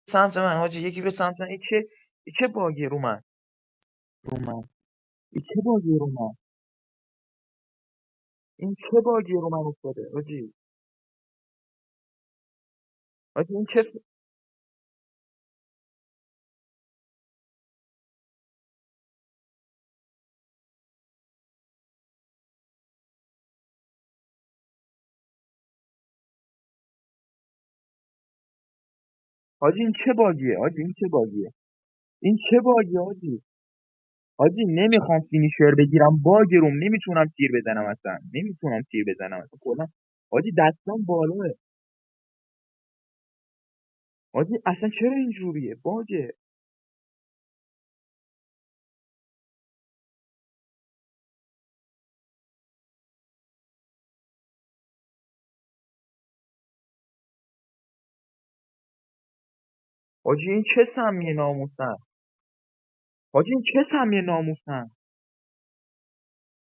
سمت من حاجی، یکی به سمت من. این چه باگی رو من؟ این چه باگی رو من؟ این چه باگی رو من افتاده حاجی؟ حاجی این چه حاجی این چه باگیه حاجی؟ این چه باگیه؟ این چه باگیه حاجی؟ حاجی نمیخوام فینیشر بگیرم، باگ روم نمیتونم تیر بزنم، اصلا نمیتونم تیر بزنم اصلا کلا. حاجی دستام بالاه. حاجی اصلا چرا اینجوریه؟ باگه. حاجی این چه سمیه ناموسن؟ حاجی این چه سمیه ناموسن؟